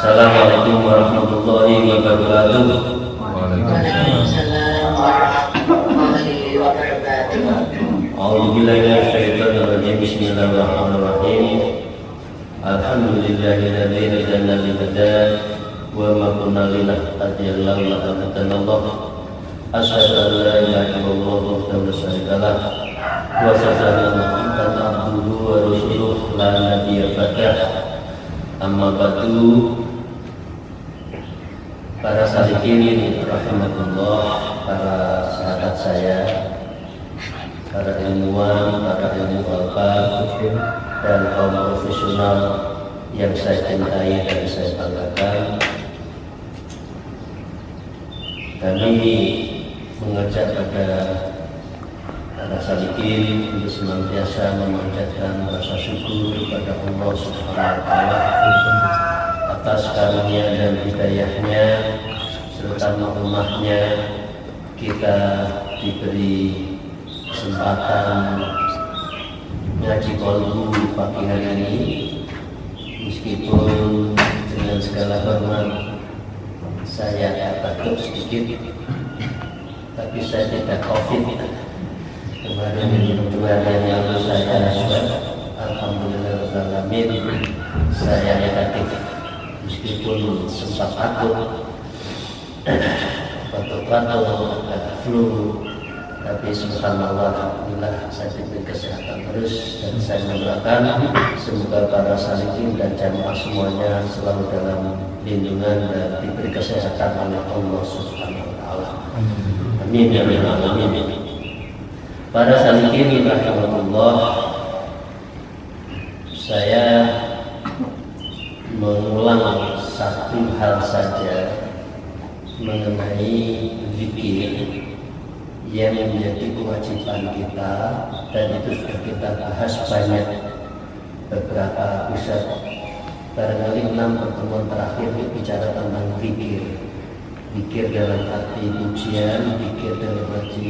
Assalamualaikum warahmatullahi wabarakatuh. Waalaikumsalam warahmatullahi wabarakatuh. A'udzubillahi minasyaitonir rajim. Bismillahirrahmanirrahim. Alhamdulillahilladzi hadana lihada wa ma kunna linahtadiya laula an hadanallah. Asyhadu an la ilaha illallah wahdahu la syarika lah wa asyhadu anna Muhammadan abduhu wa rasuluh la nabiyya ba'dah. Amma ba'du. Para salikin rahmatullah, para sahabat saya, para ilmuwan, para ilmu alfa dan kaum profesional yang saya cintai dan saya banggakan, kami mengajak pada para salikin untuk senantiasa memanjatkan rasa syukur kepada Allah Subhanahu wa Ta'ala atas karunia dan hidayahnya serta rahmatnya. Kita diberi kesempatan ngaji kolbu pagi hari ini, meskipun dengan segala hormat saya takut sedikit, tapi saya tidak covid. Kemarin 2 hari yang lalu saya swab, alhamdulillah saya negatif. Meskipun sempat takut batuk-batuk, flu, tapi subhanallah, alhamdulillah saya diberi kesehatan terus, dan saya mendoakan semoga para salikin dan jamaah semuanya selalu dalam lindungan dan diberi kesehatan oleh Allah Subhanahu wa Ta'ala. Amin ya rabbal alamin. Para salikin rahimahullah, saya mengulang satu hal saja mengenai zikir yang menjadi kewajiban kita, dan itu sudah kita bahas banyak beberapa episode. Barangkali 6 pertemuan terakhir bicara tentang zikir. Zikir dalam arti pujian, zikir dalam arti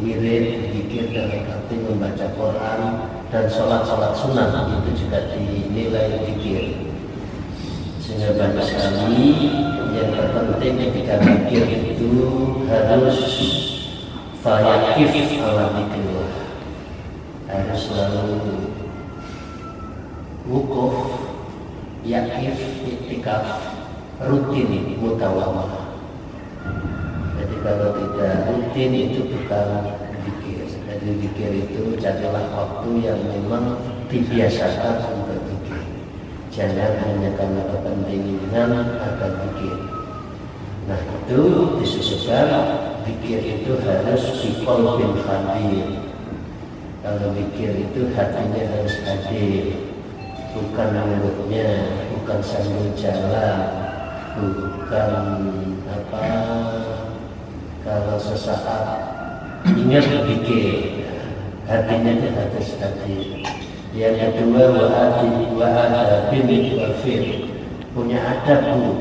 wirid, zikir dalam arti membaca Quran, dan sholat-sholat sunnah itu juga dinilai zikir. Sehingga banyak sekali yang terpenting ketika zikir itu harus fayakif ala zikrillah, harus selalu wukuf, yakif, iktikaf, rutin, mutawamah. Jadi kalau tidak rutin itu bukan zikir. Jadi zikir itu jadilah waktu yang memang dibiasakan untuk zikir. Jangan hanya karena kepentingan akan zikir. Nah, itu disebutkan zikir itu harus biqalbin hadir. Kalau zikir itu hatinya harus hadir, bukan mulutnya, bukan sambil jalan, bukan kalau sesaat ingat zikir, hatinya itu harus hadir. Yang kedua, punya adab bu,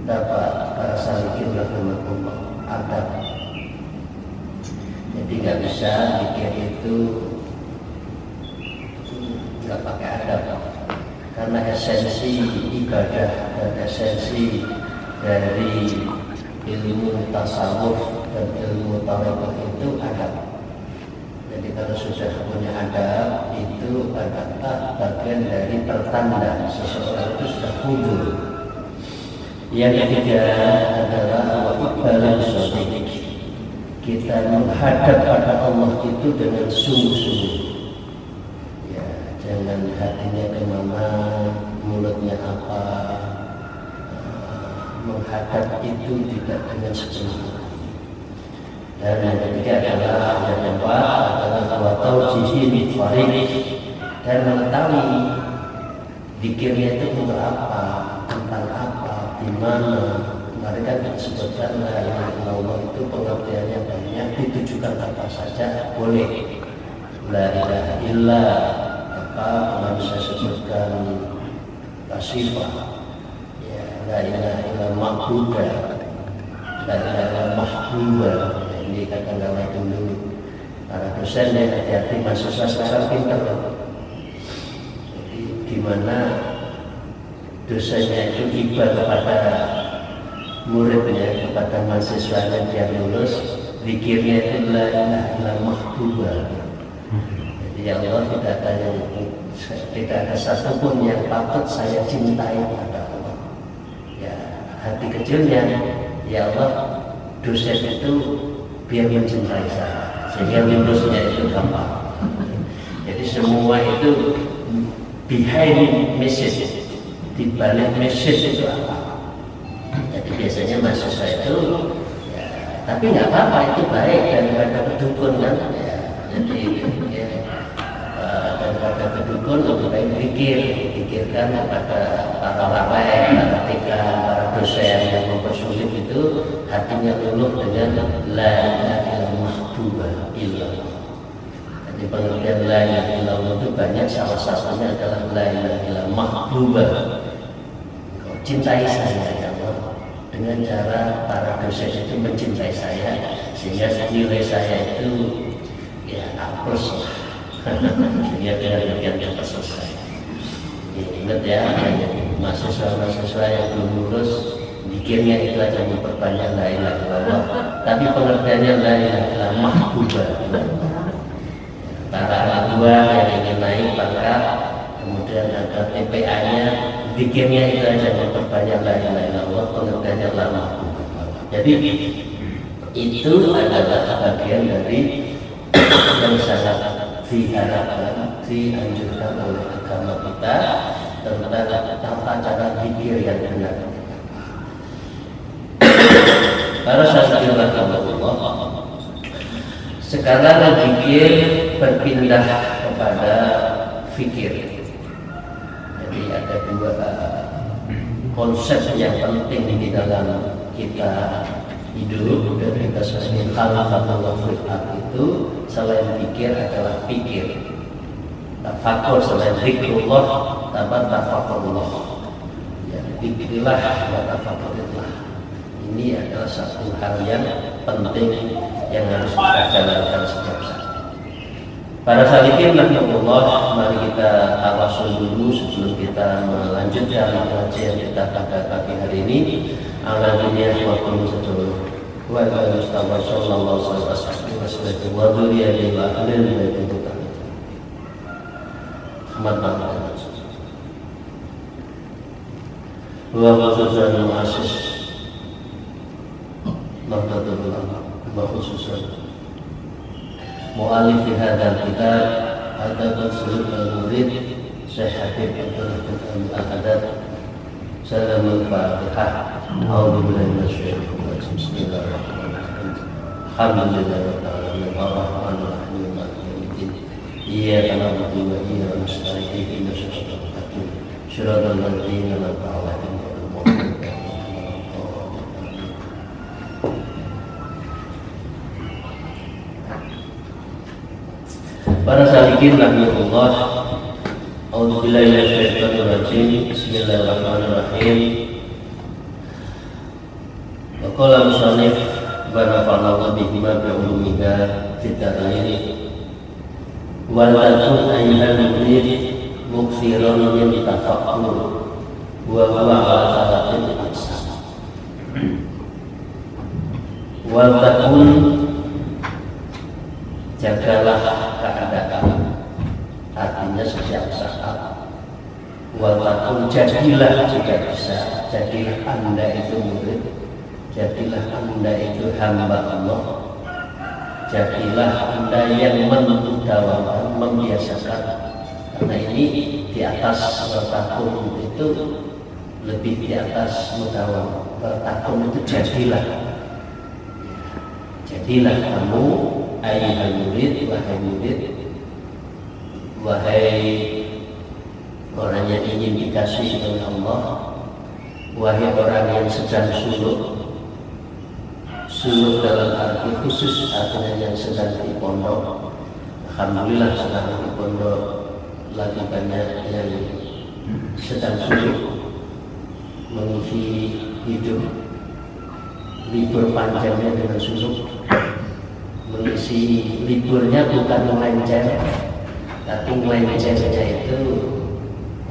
dapat para salikin rahimahullah, adab. Jadi nggak bisa zikir itu nggak pakai adab, karena esensi ibadah dan esensi dari ilmu tasawuf dan ilmu tarekat itu adab. Jadi kalau sudah punya adab, itu adalah bagian dari pertanda seseorang itu sudah khudur. Yang ketiga adalah wa'ibbalan shadiq. Kita menghadap pada Allah itu dengan sungguh-sungguh. Ya, jangan hatinya kemana, mulutnya apa. Menghadap itu tidak dengan sepenuhnya. Dan yang ketiga adalah yang keempat adalah taujihi farid, dan mengetahui zikirnya itu untuk apa, tentang apa, di mana. Mereka disebutkan la ilaha illallah itu pengertiannya banyak, ditujukan apa saja boleh. La ilaha illa apa bisa sebutkan tasifah, ya, la ilaha illa ma'budah, la ilaha illa mahbudah. Ini katakanlah dulu para dosen ya, hati-hati mahasiswa sekarang pintar. Jadi gimana dosanya itu iba kepada muridnya, kepada mahasiswanya yang lulus, zikirnya itu la ilaha illallah mahbubah. Jadi ya Allah, tidak ada satupun yang patut saya cintai pada Allah. Ya, hati kecilnya, ya Allah, dosen itu biar mencintai saya, sehingga lulusnya itu gampang. Jadi semua itu behind message, di balik message itu apa? Jadi biasanya mahasiswa itu, ya, tapi nggak apa-apa, itu baik daripada kedukun kan. Ya, jadi ya, daripada kedukun lebih baik pikirkan kepada para lalai, para tikan, para dosen yang mempersulit itu, hatinya luluh dengan la ilaha illallah mahbubah illallah. Jadi pengertian la ilaha illallah itu banyak, salah satunya adalah la ilaha illallah mahbubah. Kau cintai saya ya Allah, dengan cara para dosen itu mencintai saya, sehingga nilai saya itu ya plus lah. Sehingga dengan demikian cepat selesai. Ingat ya, mahasiswa-mahasiswa yang belum lulus, pikirnya itu aja memperbanyak la ilaha illallah, tapi pengertiannya la ilaha illallah mahbubah. Para anak buah yang ingin naik pangkat, kemudian ada TPA-nya, pikirnya itu aja memperbanyak la ilaha illallah, pengertiannya la mahbubah. Jadi itu adalah bagian dari yang sangat diharapkan, dianjurkan oleh agama kita tentang tata cara pikir yang benar. Para sahabat Allah, sekarang pikir berpindah kepada fikir. Jadi ada dua konsep yang penting di dalam kita hidup dan kita sebagai khalifah fil ardh itu, selain pikir adalah pikir. Tafakur selain zikrullah, tafakurullah. Ya, pikirlah wa tafakurullah. Ini adalah satu hal yang penting yang harus kita jalankan setiap saat. Para salikin rahmatullah, mari kita tawasul dulu sebelum kita melanjutkan pengajian kita pada pagi hari ini. Ala dunia wa kullu sadulu wa ala mustawa sallallahu alaihi wasallam wa dhuriyati wa ahlil baiti mutahhar. Amat wa khususan muassis Nahdlatul Ulama, wa khususan mu'alif hadzal kitab Adabul Suluk al-Murid Syekh Habib Abdul Al-Haddad. Salamul Fatihah. A'udzubillahi minasyaitonir rajim. Bismillahirrahmanirrahim. Alhamdulillahirabbil alamin arrahmanir rahim maliki yaumiddin. Iyyaka na'budu wa iyyaka nasta'in ihdinas siratal mustaqim siratal ladzina an'amta 'alaihim ghairil maghdubi 'alaihim waladdallin. Para salikin rahmatullah, a'udzubillahi minasyaitonir rajim. Bismillahirrahmanirrahim. Wa qala musannif wa nafa'ana bihima bi ulumiha fid dharain wa takun ayyuhal murid muksiran min tafakkur wa huwa ala salatin aqsam. Wa takun, jagalah keadaan, artinya setiap saat. Walaupun jadilah juga bisa, jadilah Anda itu murid, jadilah Anda itu hamba Allah, jadilah Anda yang mendawamkan, membiasakan. Karena ini di atas bertakun itu lebih di atas mudawam. Bertakun itu jadilah kamu ayyuhal murid, wahai orang yang ingin dikasihi oleh Allah, wahai orang yang sedang suluk dalam arti khusus, artinya yang sedang di pondok. Alhamdulillah sekarang di pondok lagi banyak yang sedang suluk mengisi hidup libur panjangnya dengan suluk. Mengisi liburnya bukan melenceng, tapi melencernya itu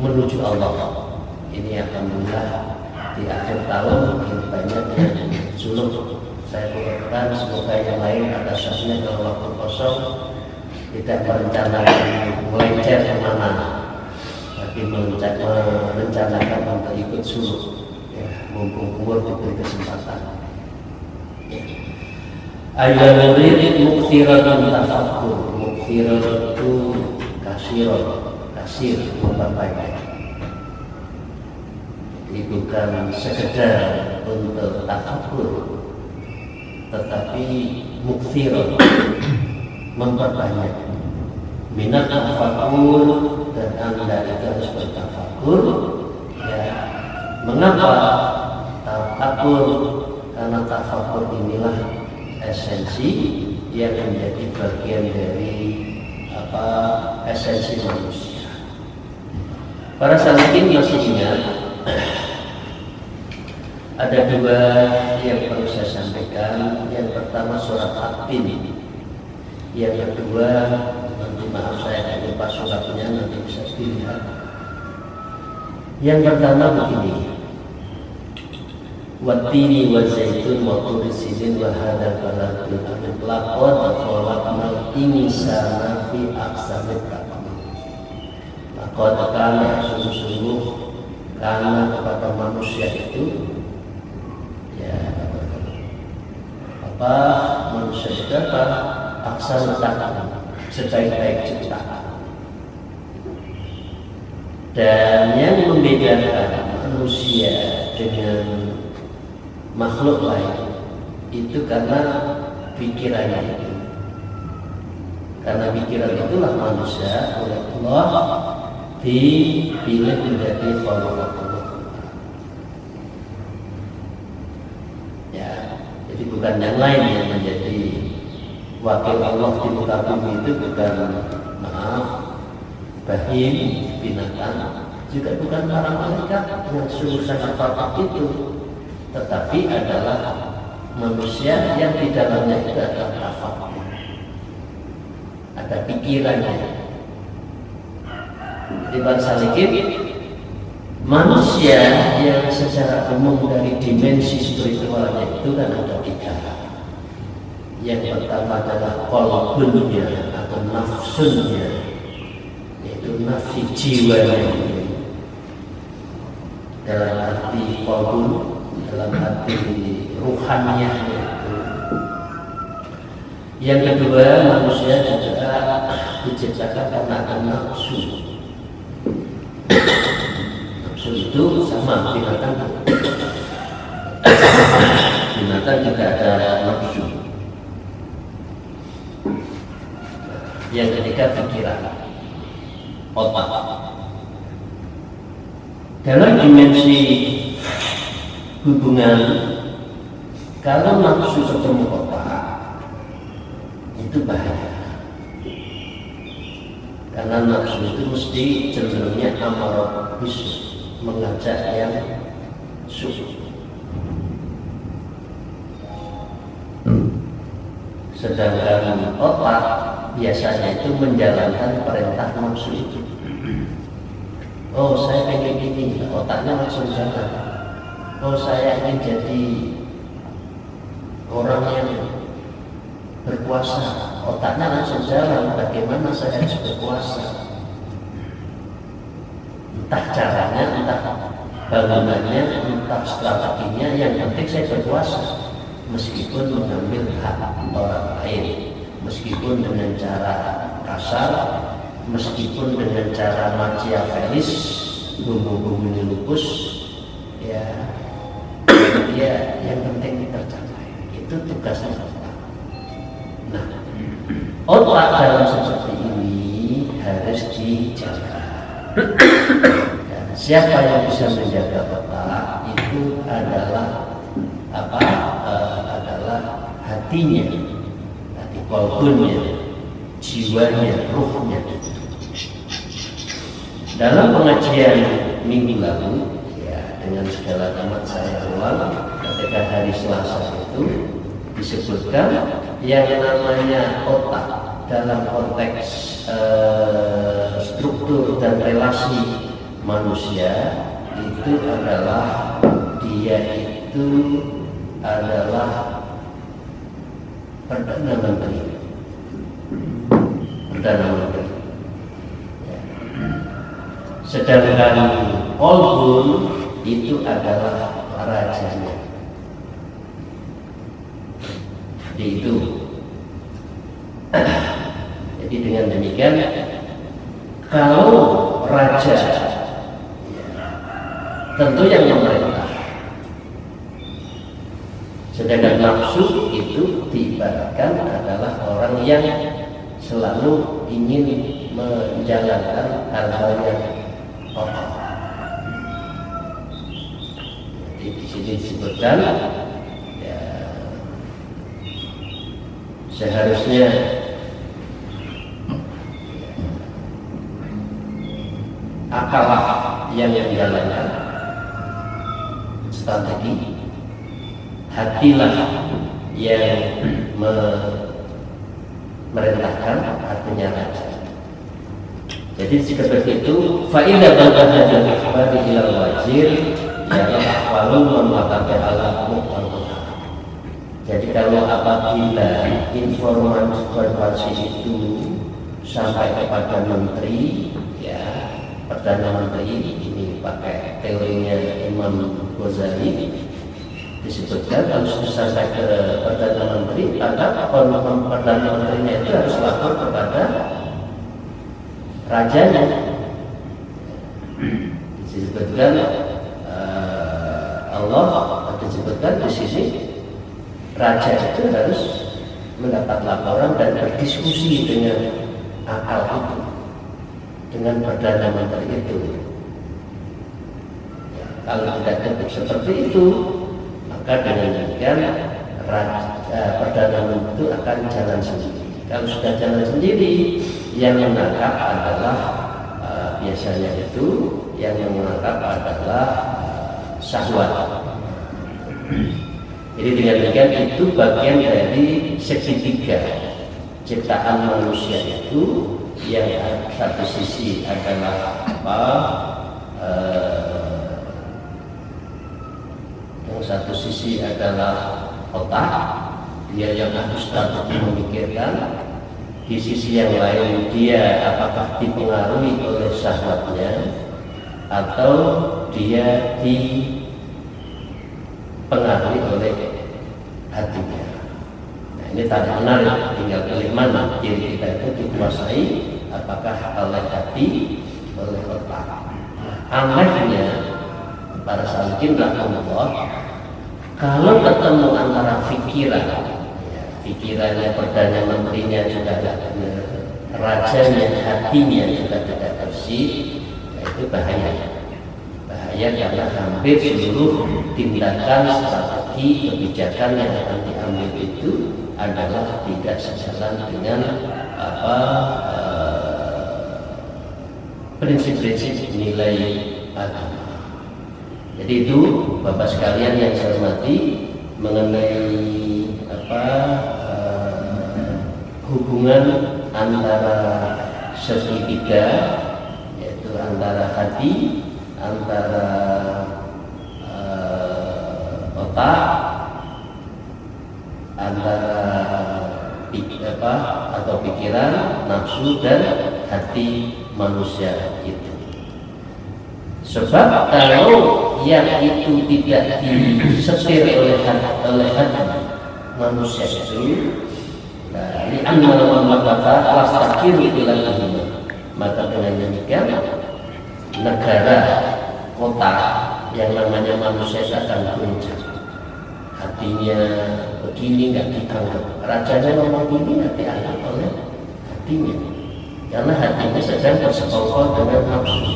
menuju Allah. ini alhamdulillah di akhir tahun makin banyak yang suluk. Saya doakan semoga yang lain ada saatnya kalau waktu kosong tidak merencanakan melenceng kemana, tapi merencanakan untuk ikut suluk. Ya, mumpung umur diberi kesempatan. Ayat murid mukthiratun tafakkur. Mukthirat itu kasir memperbanyak. Jadi bukan sekedar untuk tafakkur, tetapi mukthirat memperbanyak. Minat tafakur, dan Anda itu harus bertafakur. Ya, mengapa tafakur? Karena tafakur inilah esensi yang menjadi bagian dari esensi manusia. Para salikin masih ingat ada dua yang perlu saya sampaikan. Yang pertama surat At-Tin, yang kedua nanti maaf saya lupa suratnya, nanti bisa dilihat. Yang pertama begini, Wattini wa zaitun wa turi sinin wa hadzal baladil amin laqad khalaqnal insana fi ahsani taqwim. Laqad kana sungguh-sungguh karena kepada manusia itu manusia itu ahsani taqwim, sebaik-baik ciptaan. Dan yang membedakan manusia dengan makhluk lain itu karena pikirannya itu. Karena pikiran itulah manusia oleh Allah dipilih menjadi khalifah. Ya, jadi bukan yang lain yang menjadi wakil Allah di muka bumi itu, bukan bahim, binatang, juga bukan para malaikat yang sungguh sangat perfect itu, tetapi adalah manusia yang di dalamnya itu adalah tafakur, ada pikirannya. Jadi bangsa Likit, manusia yang secara umum dari dimensi spiritualnya itu kan ada tiga. Yang pertama adalah qalbunnya atau nafsunya, yaitu nafsi jiwanya, dalam arti qalbun, dalam hati ruhannya. Yang kedua, manusia juga diciptakan karena ada nafsu. Nafsu itu sama binatang. Binatang juga ada nafsu. Yang ketiga, pikiran, otak. Dalam dimensi hubungan, kalau nafsu ketemu otak itu bahaya, karena nafsu itu mesti cenderungnya amarah bisu, mengajak yang suci. Sedangkan otak biasanya itu menjalankan perintah nafsu itu. Oh, saya pengen ini, otaknya langsung jalan. Oh, saya ingin jadi orang yang berkuasa, otaknya langsung jalan. Bagaimana saya harus berkuasa? Entah caranya, entah bangunannya, entah strateginya, yang penting saya berkuasa. Meskipun mengambil hak orang lain, meskipun dengan cara kasar, meskipun dengan cara machiavellis, bumbu-bumbu lupus, ya, dia yang penting tercapai. Itu tugasnya otak. Nah, otak dalam seperti ini harus dijaga. Dan siapa yang bisa menjaga otak itu adalah adalah hatinya, hati kolbunnya, jiwanya, ruhnya. Dalam pengajian minggu lalu, ya, dengan segala hormat saya ulang, ketika hari Selasa itu disebutkan yang namanya otak dalam konteks struktur dan relasi manusia itu adalah dia itu adalah Perdana Menteri. Ya. Sedangkan Kolbun itu adalah rajanya. Jadi itu. Jadi dengan demikian, kalau raja tentu yang memerintah, sedangkan nafsu itu diibaratkan adalah orang yang selalu ingin menjalankan hal-hal yang kotor. Jadi di sini disebutkan ya, seharusnya akal yang menjalankan strategi, hatilah yang memerintahkan, artinya raja. Jadi seperti itu, faidah bangkatnya dan ikhbari ilal wajir ialah ahwalun mematahkan alammu. Jadi kalau apabila informasi itu sampai kepada menteri, ya Perdana Menteri ini pakai teorinya Imam Ghazali, disebutkan kalau sudah sampai ke Perdana Menteri, maka Perdana Menterinya itu harus lapor kepada rajanya. Disebutkan Allah disebutkan di sini raja itu harus mendapat laporan dan berdiskusi dengan akal itu, dengan Perdana Menteri itu. Ya, kalau tidak seperti itu, maka dengan demikian Perdana Menteri itu akan jalan sendiri. Kalau sudah jalan sendiri, yang menangkap adalah biasanya itu yang menangkap adalah syahwat. Jadi dengan demikian itu bagian dari segitiga ciptaan manusia itu, yang satu sisi adalah yang satu sisi adalah otak, dia yang harus strategi memikirkan. Di sisi yang lain dia apakah dipengaruhi oleh syahwatnya atau dia dipengaruhi oleh hatinya. Nah, ini tanda menarik, tinggal pilih mana diri kita itu dikuasai, apakah oleh hati, oleh otak. Anehnya para salikin rahimahullah, kalau ketemu antara pikirannya Perdana Menterinya juga tidak benar, rajanya, hatinya juga tidak bersih, itu bahaya karena hampir seluruh tindakan, strategi, kebijakan yang akan diambil itu adalah tidak sejalan dengan prinsip-prinsip nilai agama. Jadi itu Bapak sekalian yang saya hormati, mengenai hubungan antara segitiga, yaitu antara hati, antara otak, antara atau pikiran, nafsu dan hati manusia itu. Sebab kalau yang itu tidak disetir oleh hati manusia itu, maka dengan demikian negara, kota yang namanya manusia akan goncang. Hatinya begini nggak dianggap, rajanya ngomong begini nggak dianggap oleh hatinya, karena hatinya sedang bersekongkol dengan nafsu.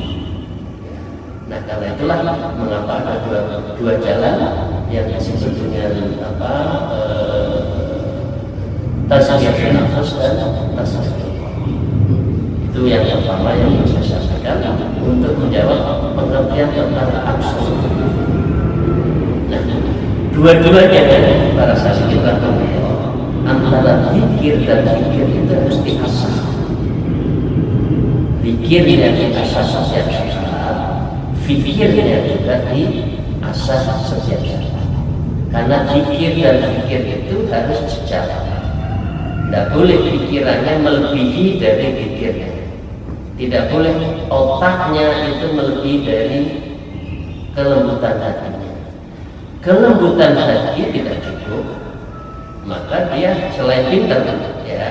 Nah, karena itulah mengapa ada dua jalan yang disebut dengan tasawuf nafas dan tasawuf. Itu yang pertama yang saya sampaikan untuk menjawab pengertian tentang absolut. Nah, dua-duanya para sahabat rahimahullah, antara zikir dan zikir itu harus diasah. Zikir yang diasah setiap saat, fikirnya juga diasah setiap saat. Karena fikir dan fikir itu harus sejalan. Tidak boleh pikirannya melebihi dari fikirnya. Tidak boleh otaknya itu melebihi dari kelembutan hatinya. Kelembutan hati tidak cukup, maka dia selain pintar, ya,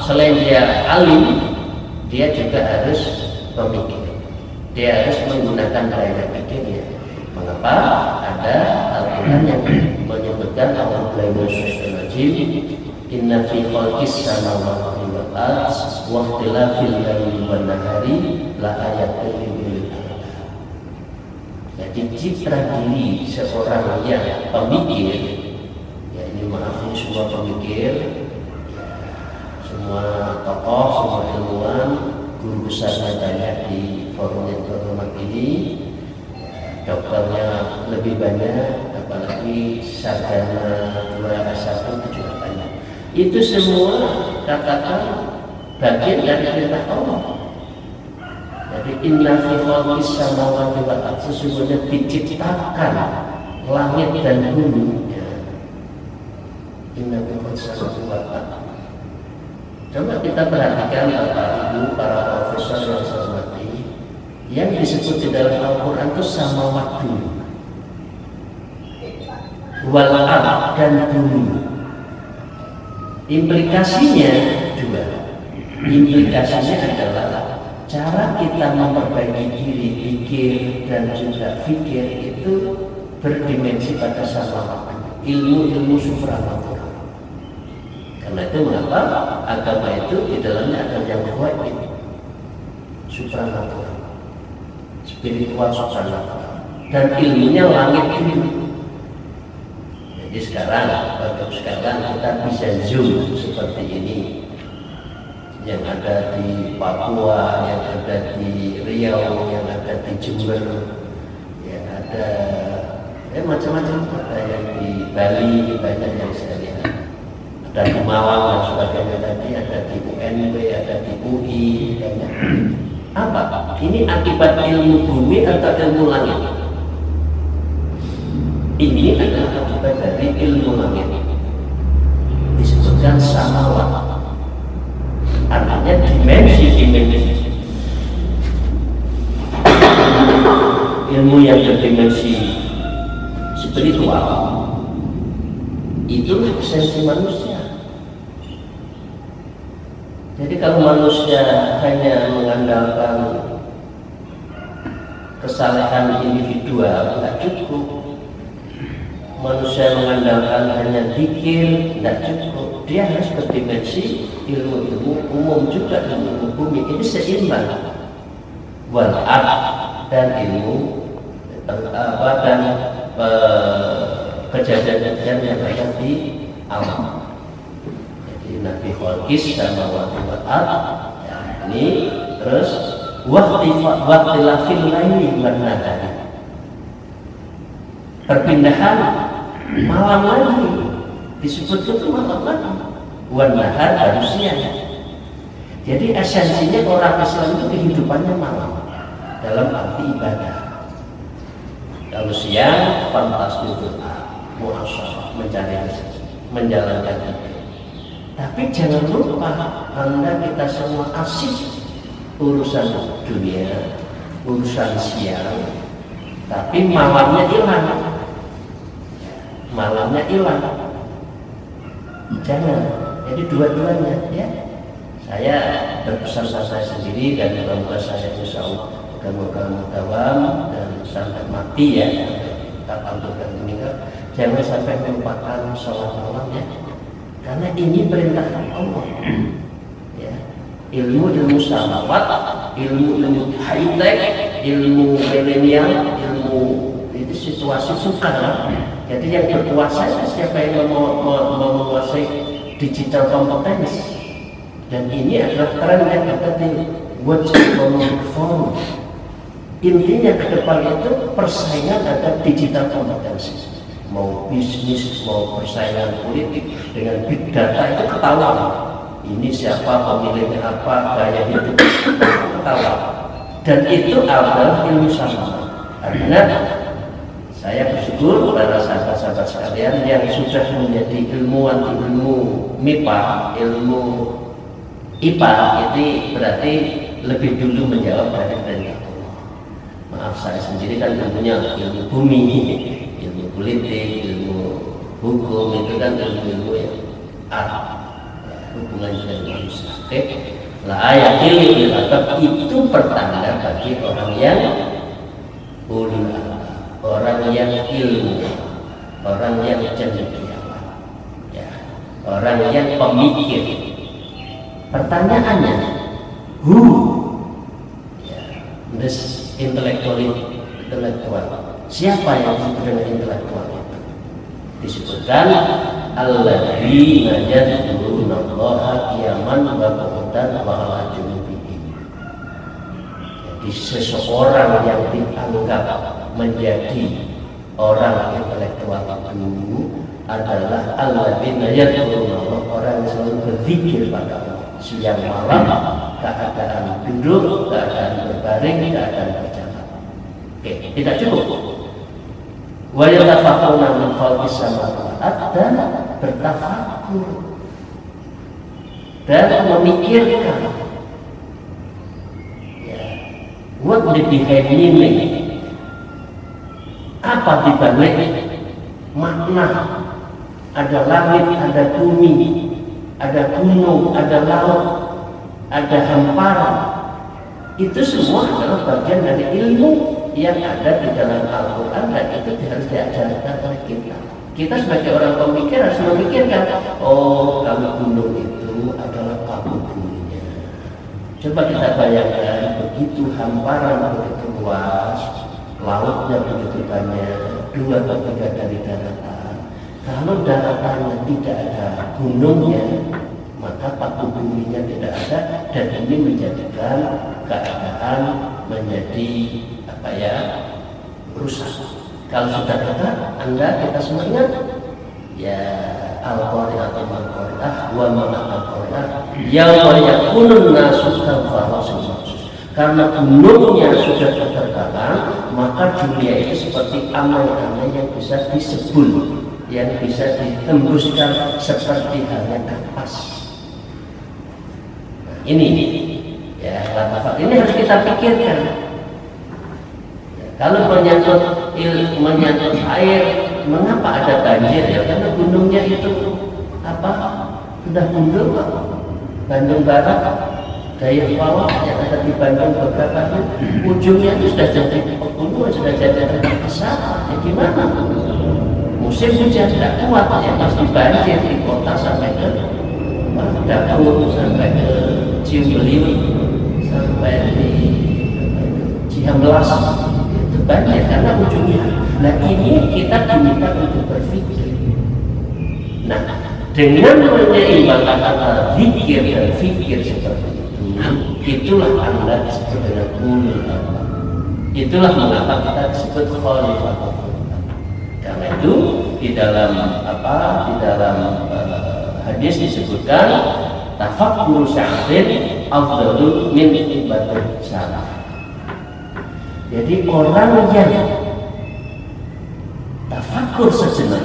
selain dia alim, dia juga harus pemikir. Dia harus menggunakan daya pikirnya. Mengapa ada Al-Quran yang menyebutkan Inna fi khalqis samawati wal ardi wa ikhtilafil laili wan nahari la ayatin li ulil albab. Jadi citra diri seorang yang pemikir, ya ini maaf ini semua pemikir, semua tokoh, semua ilmuwan, guru besarnya banyak di forum yang terhormat ini, dokternya lebih banyak, apalagi sarjana 2S1 itu juga banyak. Itu semua katakan bagian dari perintah Allah. Jadi inna fi khalqis samawati wal ardi, sesungguhnya diciptakan langit dan bumi. Ya. Inna fi khalqis samawati wal ardi. Coba kita perhatikan Bapak Ibu, para profesor yang saya hormati, yang disebut di dalam Al-Quran itu samawati wal ardi dan bumi. Implikasinya dua. Implikasinya adalah cara kita memperbaiki diri, pikir dan juga fikir itu berdimensi pada samawati, ilmu supranatural. Karena itu mengapa agama itu di dalamnya ada yang gaib, supranatural, spiritual supranatural, dan ilmunya langit dulu. Jadi sekarang kita bisa zoom seperti ini, yang ada di Papua, yang ada di Riau, yang ada di Jember, yang ada macam-macam, ada yang di Bali, banyak yang saya lihat, ada di Malang dan sebagainya tadi, ada di UNB, ada di UI, banyak. Apa? Ini akibat ilmu bumi atau ilmu langit? Ini adalah akibat dari ilmu langit. Disebutkan samawat. Artinya dimensi. Ilmu yang berdimensi spiritual itu esensi manusia. Jadi kalau manusia hanya mengandalkan kesalahan individual tidak cukup. Manusia mengandalkan hanya pikir tidak cukup. Dia harus berdimensi ilmu-ilmu umum juga, ilmu bumi ini seimbang. Wal ard dan ilmu dan kejadian-kejadian yang ada di alam. Jadi Nabi Khalqis sama wal ard ini terus waqtilafil laili wan nahari, perpindahan malam lagi, disebut itu malam lagi, wan nahar baru siang. Jadi esensinya orang Islam itu kehidupannya malam dalam arti ibadah. Kalau siang fantastis muasyarah, mencari rezeki, menjalankan itu. Tapi jangan lupa Anda kita semua asik urusan dunia, urusan siang, tapi malamnya hilang. Malamnya hilang. Jangan. Jadi dua-duanya, ya. Saya berpesan saya sendiri dan semoga saya insya Allah moga-moga mutawam dan sampai mati ya, kapan Tuhan meninggal. Jangan sampai melupakan sholat malam ya. Karena ini perintah Allah. Ya. Ilmu samawat, ilmu high-tech, ilmu milenial, ilmu itu situasi sukar. Jadi yang berkuasa siapa yang menguasai digital competence, dan ini adalah tren yang ada di World Economic Forum. Intinya ke depan itu persaingan ada digital competence, mau bisnis, mau persaingan politik dengan big data itu ketahuan. Ini siapa, pemilihnya apa, gaya hidup ketahuan. Dan itu adalah ilmu sama. Karena saya bersyukur para sahabat-sahabat sekalian yang sudah menjadi ilmuwan ilmu MIPA, ilmu IPA, itu berarti lebih dulu menjawab dari perintah Allah. Maaf, saya sendiri kan ilmunya ilmu bumi, ilmu politik, ilmu hukum, itu kan ilmu yang hubungan dengan manusia. Oke, lah ayat ilmu itu pertanda bagi orang yang ulul albab, orang yang ilmu, orang yang cendekiawan, ya, orang yang pemikir. Pertanyaannya, who, ya, this intelektual, siapa yang disebut dengan intelektual itu? Disebutkan alladzina yadhkurunallaha qiyaman wa qu'udan wa 'ala junubihim. Jadi seseorang yang dianggap menjadi orang intelektual itu adalah alladzina yadhkurunallaha, orang yang selalu berzikir pada Allah siang malam, keadaan duduk, keadaan berbaring, keadaan berjalan. Oke, tidak cukup. Wa yatafakkaruna min khalqis samawati, dan bertafakur dan memikirkan, ya, what the behind meaning, apa dibalik makna ada langit, ada bumi, ada gunung, ada laut, ada hamparan. Itu semua adalah bagian dari ilmu yang ada di dalam Al-Quran, dan itu harus diajarkan oleh kita. Kita sebagai orang pemikir harus memikirkan, oh, kalau gunung itu adalah kabut buminya. Coba kita bayangkan, begitu hamparan begitu luas, lautnya begitu banyak, 2 atau 3 dari daratan. Kalau daratannya tidak ada gunungnya, maka paku buminya tidak ada, dan ini menjadikan keadaan menjadi apa ya, rusak. Kalau sudah ada, kita semua ingat ya, al-qari'ah wa ma al-qari'ah yauma yakunun nasu kalfarashin. Karena gunungnya sudah terbakar, maka dunia itu seperti amai-amai yang bisa disebul, yang bisa ditembuskan seperti halnya kapas. Nah, ini ya, ini harus kita pikirkan. Ya, kalau menyangkut air, mengapa ada banjir? Ya, karena gunungnya itu apa? Sudah mundur, Pak. Bandung Barat, Dayakolot yang ada di Bandung beberapa ujungnya itu sudah jadi pegunungan, sudah jadi tempat wisata. Ya gimana? Musim hujan tidak kuat, ya pasti banjir di kota sampai ke Dapur, sampai ke Ciumbeliung, sampai di Cihampelas, itu banjir karena ujungnya. Nah, ini kita diminta untuk berpikir. Nah, dengan menyeimbangkan antara zikir dan fikir seperti itu, itulah Anda disebut dengan ulul albab. Itulah mengapa kita disebut khalifatul. Karena itu di dalam hadis disebutkan tafakkuru sya'rin afdalu min ibadah salah. Jadi orang yang tafakkur sejenak,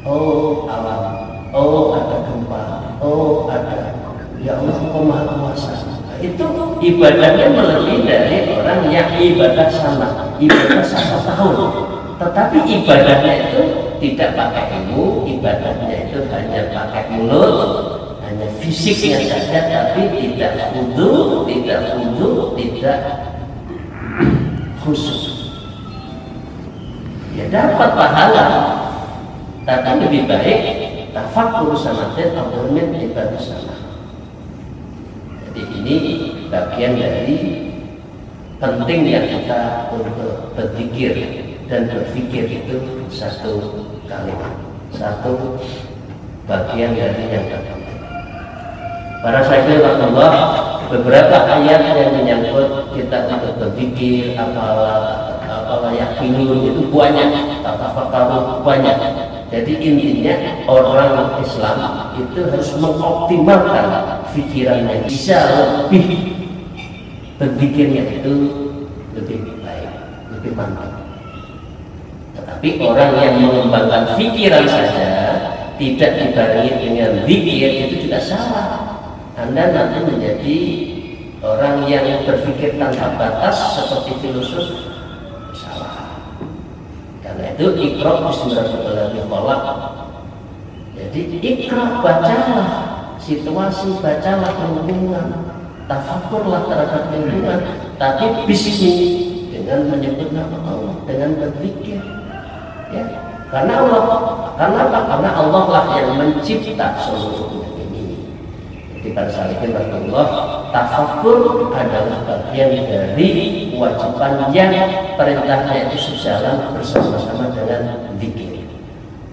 oh alam, oh ada gempa, oh ada, ya Allah Engkau Maha Kuasa, itu ibadahnya melebihi dari orang yang ibadah sama, ibadah 1 tahun. Tetapi ibadahnya itu tidak pakai ilmu, ibadahnya itu hanya pakai mulut, hanya fisiknya saja, tapi tidak wudu, tidak khusyuk. Ya dapat pahala, tapi lebih baik tafakkur samatin atau min ibadah sama. Jadi ini bagian dari pentingnya kita untuk berzikir dan berpikir, itu satu kalimat, satu bagian dari yang terpenting. Para sahabat Allah, beberapa ayat yang menyangkut kita untuk berpikir, apalah yakinun, itu banyak, tafakkur banyak. Jadi intinya orang Islam itu harus mengoptimalkan pikirannya, bisa lebih berpikirnya itu lebih baik, lebih mantap. Tetapi orang yang mengembangkan pikiran saja tidak dibarengi dengan zikir itu juga salah. Anda nanti menjadi orang yang berpikir tanpa batas seperti filosof, salah. Karena itu iqra bismi rabbikal ladzi khalaq. Jadi iqra, bacalah situasi, bacalah lingkungan, tafakurlah terhadap lingkungan, tapi bismi dengan menyebut nama Allah, dengan berpikir. Ya, karena Allah, karena apa? Karena Allah lah yang mencipta seluruh ini. Jadi para salihin rahimahullah, tafakur adalah bagian dari kewajiban yang perintahnya itu sejalan bersama-sama dengan zikir.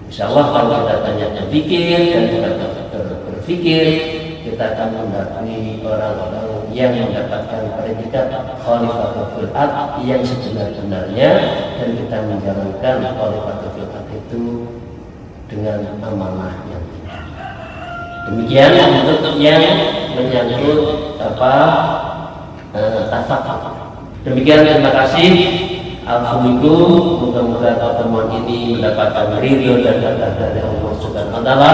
Insyaallah kalau kita banyak berzikir dan kita berpikir, kita akan mendapati orang-orang yang mendapatkan predikat khalifatul fil ard yang sebenar-benarnya, dan kita menjalankan khalifatul fil ard itu dengan amanah yang tinggi. Demikian untuk yang menyangkut tafakur. Demikian, terima kasih. Alhamdulillah, moga-moga pertemuan ini mendapatkan ridho dan berkah dari Allah Subhanahu wa Ta'ala,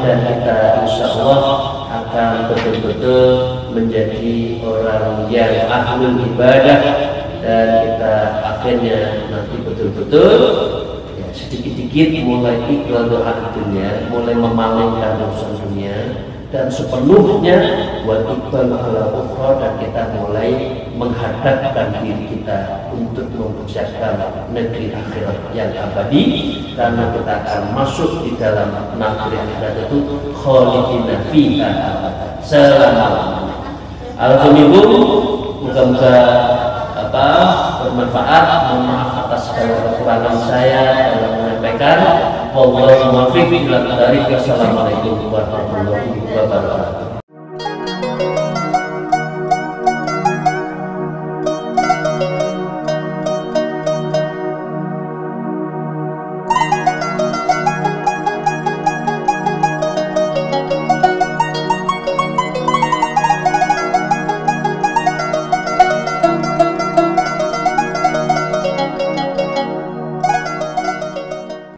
dan kita insya Allah akan betul-betul menjadi orang yang ahlul ibadah, dan kita akhirnya nanti betul-betul ya, sedikit-sedikit mulai ikhlas doa dunia, mulai memalingkan urusan dunia, dan sepenuhnya buat iqbal ala ukhra, dan kita mulai menghadapkan diri kita untuk mempersiapkan negeri akhirat yang abadi, karena kita akan masuk di dalam negeri akhirat itu khalidina fiha selama-lamanya. Alhamdulillah, moga-moga bermanfaat. Mohon maaf atas segala kekurangan saya dalam menyampaikan. Wallahu muwaffiq ila thoriq. Wassalamualaikum warahmatullahi wabarakatuh.